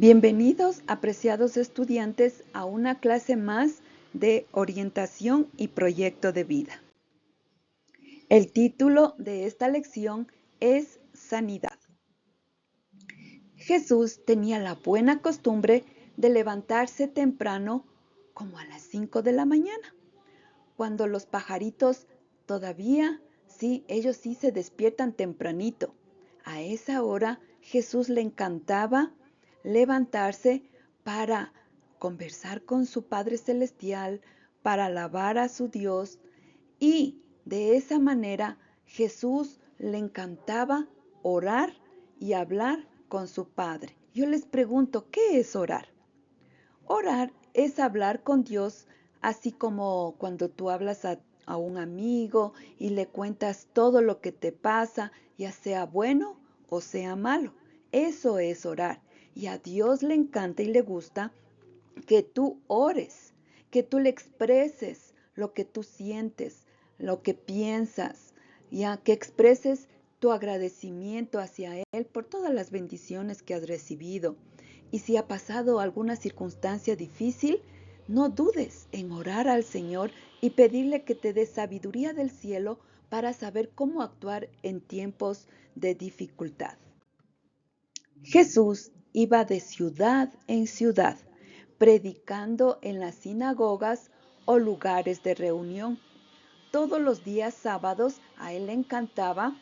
Bienvenidos, apreciados estudiantes, a una clase más de orientación y proyecto de vida. El título de esta lección es Sanidad. Jesús tenía la buena costumbre de levantarse temprano, como a las 5 de la mañana, cuando los pajaritos todavía, ellos se despiertan tempranito. A esa hora Jesús le encantaba levantarse para conversar con su Padre Celestial, para alabar a su Dios, y de esa manera Jesús le encantaba orar y hablar con su Padre. Yo les pregunto, ¿qué es orar? Orar es hablar con Dios, así como cuando tú hablas a un amigo y le cuentas todo lo que te pasa, ya sea bueno o sea malo. Eso es orar. Y a Dios le encanta y le gusta que tú ores, que tú le expreses lo que tú sientes, lo que piensas, ya que expreses tu agradecimiento hacia Él por todas las bendiciones que has recibido. Y si ha pasado alguna circunstancia difícil, no dudes en orar al Señor y pedirle que te dé sabiduría del cielo para saber cómo actuar en tiempos de dificultad. Jesús iba de ciudad en ciudad, predicando en las sinagogas o lugares de reunión. Todos los días sábados a él le encantaba,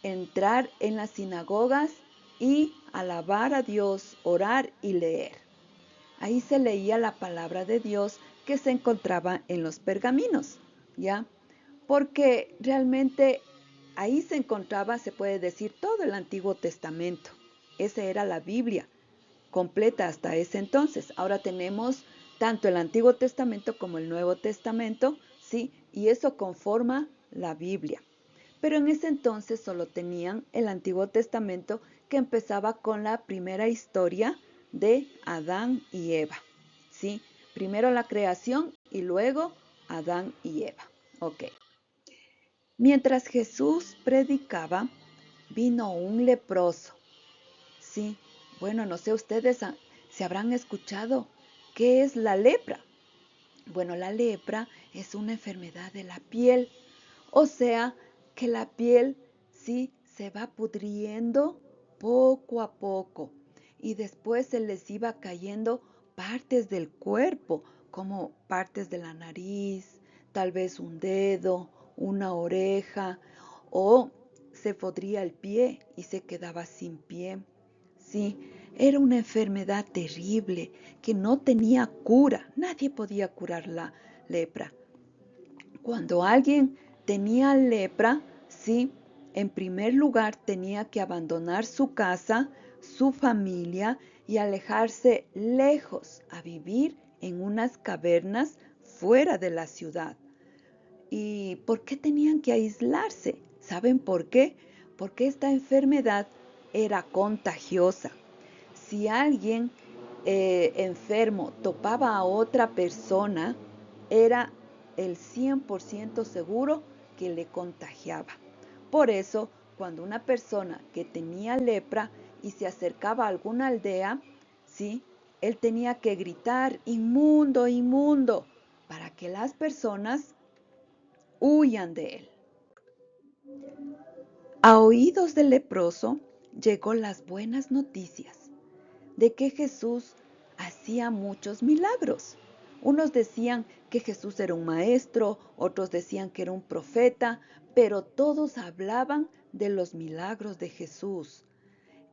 entrar en las sinagogas y alabar a Dios, orar y leer. Ahí se leía la palabra de Dios que se encontraba en los pergaminos, ¿ya? Porque realmente ahí se encontraba, se puede decir, todo el Antiguo Testamento. Esa era la Biblia completa hasta ese entonces. Ahora tenemos tanto el Antiguo Testamento como el Nuevo Testamento, y eso conforma la Biblia. Pero en ese entonces solo tenían el Antiguo Testamento, que empezaba con la primera historia de Adán y Eva. Primero la creación y luego Adán y Eva. Mientras Jesús predicaba, vino un leproso. Bueno, no sé, ustedes se habrán escuchado qué es la lepra. Bueno, la lepra es una enfermedad de la piel. O sea, que la piel se va pudriendo poco a poco. Y después se les iba cayendo partes del cuerpo, como partes de la nariz, tal vez un dedo, una oreja, o se podría el pie y se quedaba sin pie. Era una enfermedad terrible que no tenía cura. Nadie podía curar la lepra. Cuando alguien tenía lepra, en primer lugar tenía que abandonar su casa, su familia y alejarse lejos a vivir en unas cavernas fuera de la ciudad. ¿Y por qué tenían que aislarse? ¿Saben por qué? Porque esta enfermedad era contagiosa. Si alguien enfermo topaba a otra persona, era el 100% seguro que le contagiaba. Por eso, cuando una persona que tenía lepra y se acercaba a alguna aldea, él tenía que gritar, inmundo, inmundo, para que las personas huyan de él. A oídos del leproso llegó las buenas noticias de que Jesús hacía muchos milagros. Unos decían que Jesús era un maestro, otros decían que era un profeta, pero todos hablaban de los milagros de Jesús.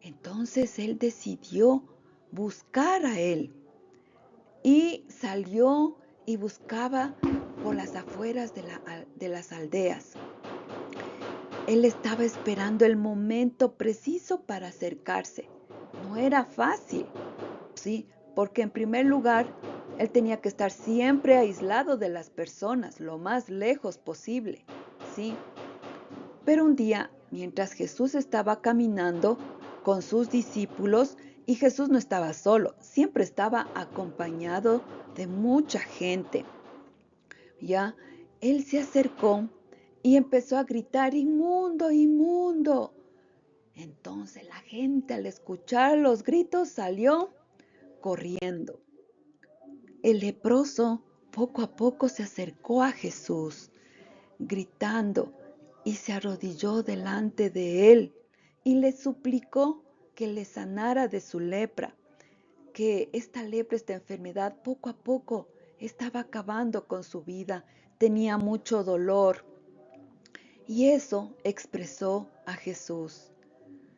Entonces él decidió buscar a él y salió y buscaba por las afueras de las aldeas. Él estaba esperando el momento preciso para acercarse. No era fácil, porque en primer lugar, él tenía que estar siempre aislado de las personas, lo más lejos posible, Pero un día, mientras Jesús estaba caminando con sus discípulos, y Jesús no estaba solo, siempre estaba acompañado de mucha gente, él se acercó y empezó a gritar, inmundo, inmundo. Entonces la gente al escuchar los gritos salió corriendo. El leproso poco a poco se acercó a Jesús, gritando, y se arrodilló delante de él y le suplicó que le sanara de su lepra, que esta lepra, esta enfermedad, poco a poco estaba acabando con su vida, tenía mucho dolor. Y eso expresó a Jesús.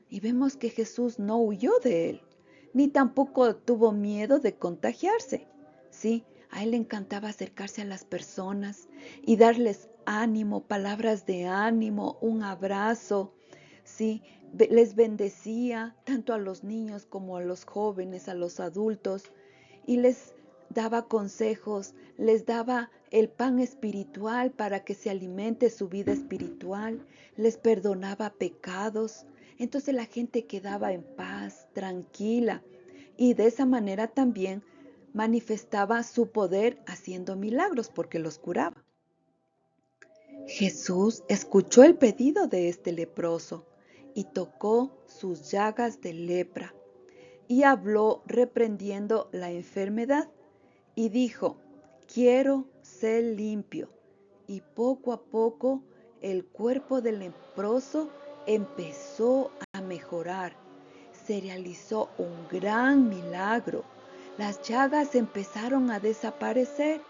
Y vemos que Jesús no huyó de él, ni tampoco tuvo miedo de contagiarse. Sí, a él le encantaba acercarse a las personas y darles ánimo, palabras de ánimo, un abrazo. Sí, les bendecía tanto a los niños como a los jóvenes, a los adultos, y les daba consejos, les daba el pan espiritual para que se alimente su vida espiritual, les perdonaba pecados. Entonces la gente quedaba en paz, tranquila, y de esa manera también manifestaba su poder haciendo milagros porque los curaba. Jesús escuchó el pedido de este leproso y tocó sus llagas de lepra y habló reprendiendo la enfermedad y dijo: quiero ser limpio. Y poco a poco el cuerpo del leproso empezó a mejorar. Se realizó un gran milagro. Las llagas empezaron a desaparecer.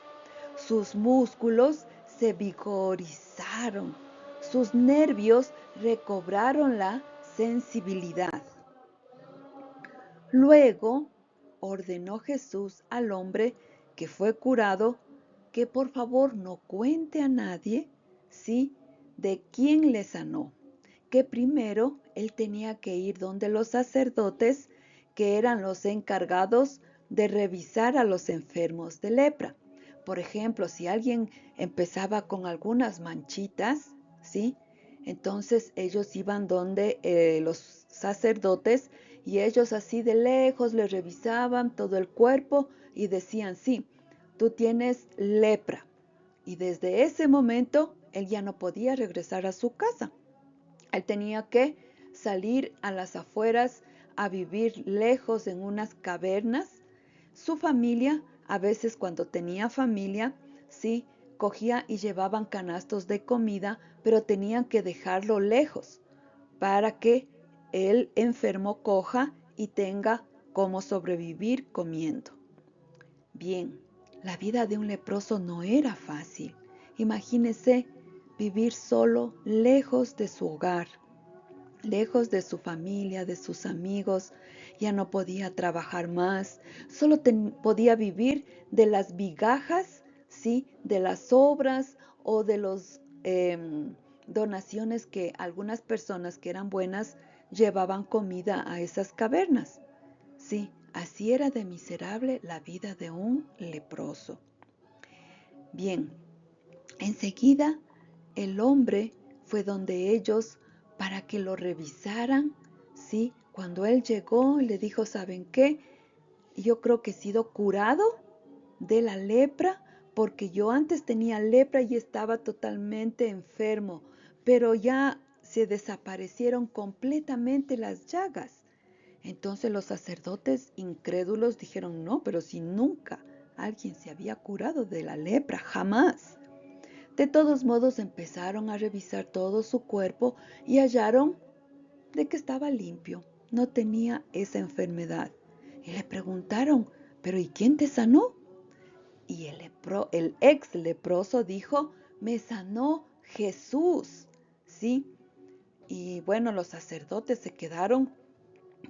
Sus músculos se vigorizaron. Sus nervios recobraron la sensibilidad. Luego ordenó Jesús al hombre que fue curado que por favor no cuente a nadie, ¿sí?, de quién le sanó, que primero él tenía que ir donde los sacerdotes, que eran los encargados de revisar a los enfermos de lepra. Por ejemplo, si alguien empezaba con algunas manchitas, ¿sí?, entonces ellos iban donde los sacerdotes y ellos así de lejos le revisaban todo el cuerpo y decían: sí, tú tienes lepra. Y desde ese momento él ya no podía regresar a su casa. Él tenía que salir a las afueras a vivir lejos en unas cavernas. Su familia, a veces cuando tenía familia, sí, cogía y llevaban canastos de comida, pero tenían que dejarlo lejos para que el enfermo coja y tenga cómo sobrevivir comiendo. Bien, la vida de un leproso no era fácil. Imagínese vivir solo, lejos de su hogar, lejos de su familia, de sus amigos. Ya no podía trabajar más, solo podía vivir de las migajas, ¿sí?, de las obras o de los donaciones que algunas personas que eran buenas llevaban comida a esas cavernas. Sí, así era de miserable la vida de un leproso. Bien, enseguida el hombre fue donde ellos para que lo revisaran, ¿sí? Cuando él llegó, le dijo: ¿saben qué? Yo creo que he sido curado de la lepra, porque yo antes tenía lepra y estaba totalmente enfermo, pero ya se desaparecieron completamente las llagas. Entonces los sacerdotes incrédulos dijeron: no, pero si nunca alguien se había curado de la lepra, jamás. De todos modos empezaron a revisar todo su cuerpo y hallaron de que estaba limpio, no tenía esa enfermedad. Y le preguntaron: ¿pero y quién te sanó? Y el ex leproso dijo: me sanó Jesús, ¿sí? Y bueno, los sacerdotes se quedaron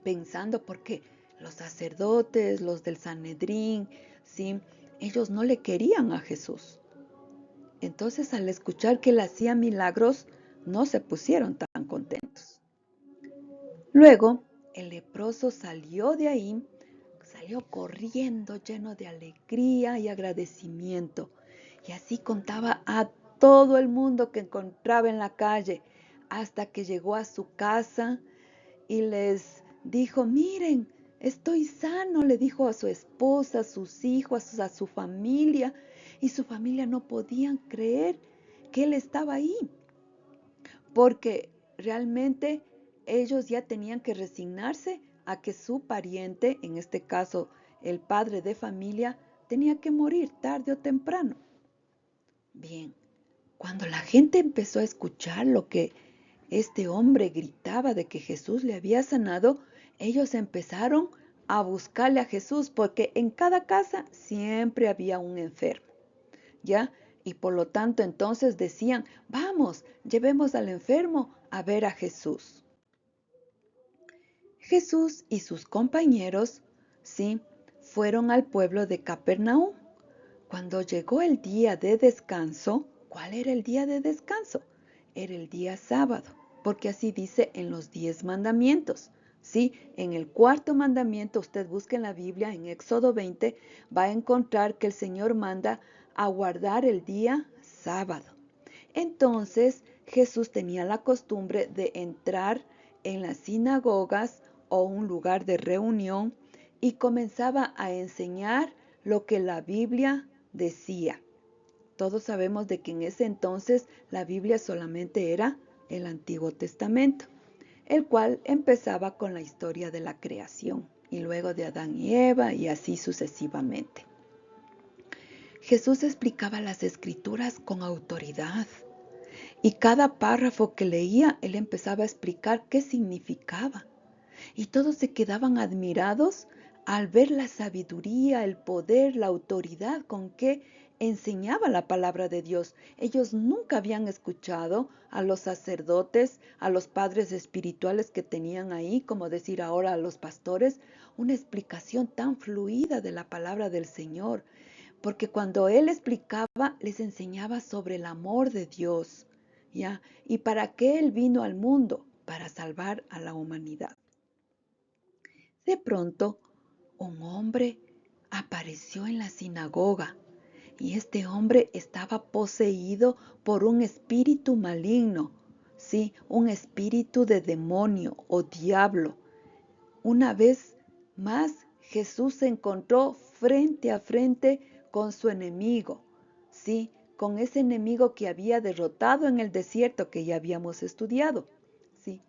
pensando, porque los sacerdotes, los del Sanedrín, ¿sí?, ellos no le querían a Jesús. Entonces, al escuchar que él hacía milagros, no se pusieron tan contentos. Luego, el leproso salió de ahí, salió corriendo lleno de alegría y agradecimiento. Y así contaba a todo el mundo que encontraba en la calle, hasta que llegó a su casa y les dijo: miren, estoy sano. Le dijo a su esposa, a sus hijos, a su familia, y su familia no podían creer que él estaba ahí, porque realmente ellos ya tenían que resignarse a que su pariente, en este caso el padre de familia, tenía que morir tarde o temprano. Bien, cuando la gente empezó a escuchar lo que este hombre gritaba de que Jesús le había sanado, ellos empezaron a buscarle a Jesús porque en cada casa siempre había un enfermo, ¿ya? Y por lo tanto entonces decían, vamos, llevemos al enfermo a ver a Jesús. Jesús y sus compañeros, sí, fueron al pueblo de Capernaum. Cuando llegó el día de descanso, ¿cuál era el día de descanso? Era el día sábado, porque así dice en los 10 mandamientos. Sí, en el cuarto mandamiento, usted busca en la Biblia, en Éxodo 20, va a encontrar que el Señor manda a guardar el día sábado. Entonces Jesús tenía la costumbre de entrar en las sinagogas o un lugar de reunión y comenzaba a enseñar lo que la Biblia decía. Todos sabemos de que en ese entonces la Biblia solamente era el Antiguo Testamento, el cual empezaba con la historia de la creación y luego de Adán y Eva y así sucesivamente. Jesús explicaba las escrituras con autoridad y cada párrafo que leía él empezaba a explicar qué significaba. Y todos se quedaban admirados al ver la sabiduría, el poder, la autoridad con que enseñaba la palabra de Dios. Ellos nunca habían escuchado a los sacerdotes, a los padres espirituales que tenían ahí, como decir ahora a los pastores, una explicación tan fluida de la palabra del Señor. Porque cuando él explicaba, les enseñaba sobre el amor de Dios, ¿ya? Y para qué él vino al mundo, para salvar a la humanidad. De pronto, un hombre apareció en la sinagoga y este hombre estaba poseído por un espíritu maligno, sí, un espíritu de demonio o diablo. Una vez más, Jesús se encontró frente a frente con su enemigo, sí, con ese enemigo que había derrotado en el desierto que ya habíamos estudiado, sí.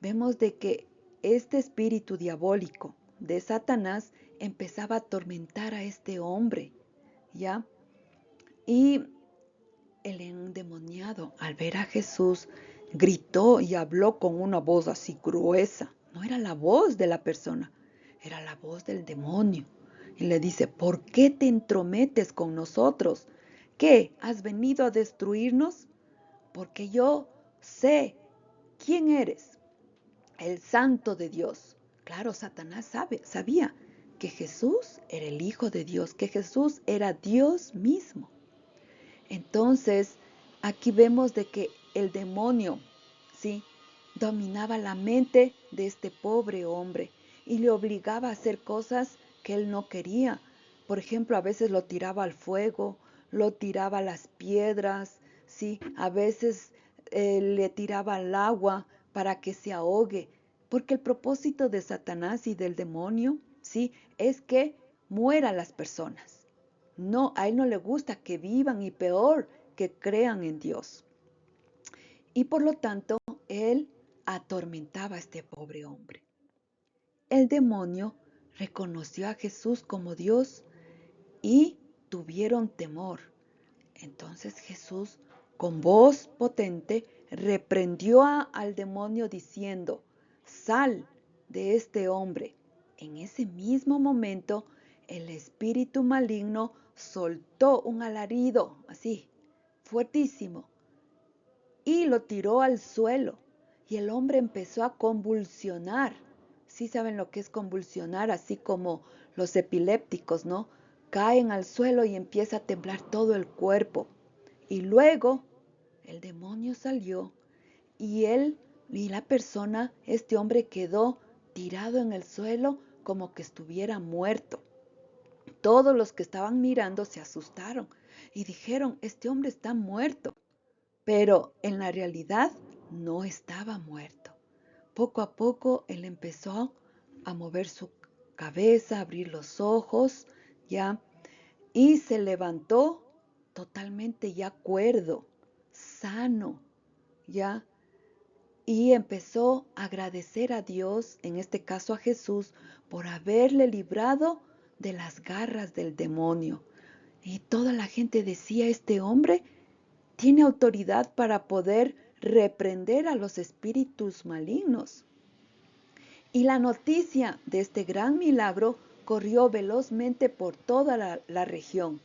Vemos de que este espíritu diabólico de Satanás empezaba a atormentar a este hombre, ¿ya? Y el endemoniado, al ver a Jesús, gritó y habló con una voz así gruesa. No era la voz de la persona, era la voz del demonio. Y le dice, ¿por qué te entrometes con nosotros? ¿Qué? ¿Has venido a destruirnos? Porque yo sé quién eres, el Santo de Dios. Claro, Satanás sabía que Jesús era el Hijo de Dios, que Jesús era Dios mismo. Entonces, aquí vemos de que el demonio, ¿sí?, dominaba la mente de este pobre hombre y le obligaba a hacer cosas que él no quería. Por ejemplo, a veces lo tiraba al fuego, lo tiraba a las piedras, ¿sí? A veces le tiraba al agua para que se ahogue, porque el propósito de Satanás y del demonio, ¿sí?, es que mueran las personas. No, a él no le gusta que vivan y peor, que crean en Dios. Y por lo tanto, él atormentaba a este pobre hombre. El demonio reconoció a Jesús como Dios y tuvieron temor. Entonces Jesús, con voz potente, reprendió al demonio diciendo, sal de este hombre. En ese mismo momento, el espíritu maligno soltó un alarido, así, fuertísimo, y lo tiró al suelo. Y el hombre empezó a convulsionar. Sí saben lo que es convulsionar, así como los epilépticos, ¿no? Caen al suelo y empieza a temblar todo el cuerpo. Y luego el demonio salió y él y la persona, este hombre quedó tirado en el suelo como que estuviera muerto. Todos los que estaban mirando se asustaron y dijeron, este hombre está muerto. Pero en la realidad no estaba muerto. Poco a poco él empezó a mover su cabeza, a abrir los ojos, ya, y se levantó totalmente ya cuerdo, sano, ya. y empezó a agradecer a Dios, en este caso a Jesús, por haberle librado de las garras del demonio. Y toda la gente decía, este hombre tiene autoridad para poder reprender a los espíritus malignos. Y la noticia de este gran milagro corrió velozmente por toda la región.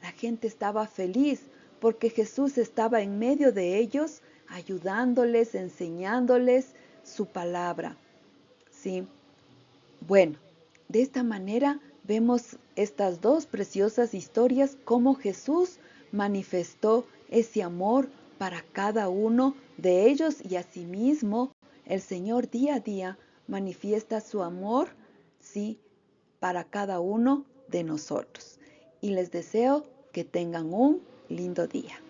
La gente estaba feliz porque Jesús estaba en medio de ellos, ayudándoles, enseñándoles su palabra. ¿Sí? Bueno, de esta manera vemos estas dos preciosas historias, cómo Jesús manifestó ese amor para cada uno de ellos y asimismo el Señor día a día manifiesta su amor, sí, para cada uno de nosotros. Y les deseo que tengan un lindo día.